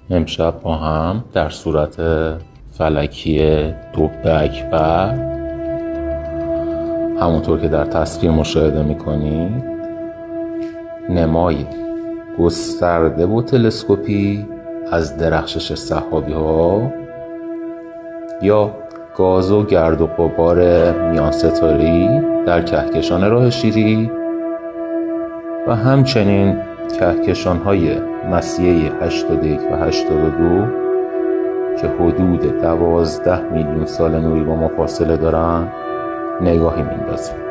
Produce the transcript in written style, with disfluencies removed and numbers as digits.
امشب با هم در صورت فلکی دب اکبر، همونطور که در تصویر مشاهده میکنید، نمای گسترده و تلسکوپی از درخشش سحابی ها یا گاز و گرد و غبار میان ستاره‌ای در کهکشان راه شیری و همچنین کهکشان های مسیحه 81 و 82 که حدود 12 میلیون سال نوری با ما فاصله دارن نگاهی میندازیم.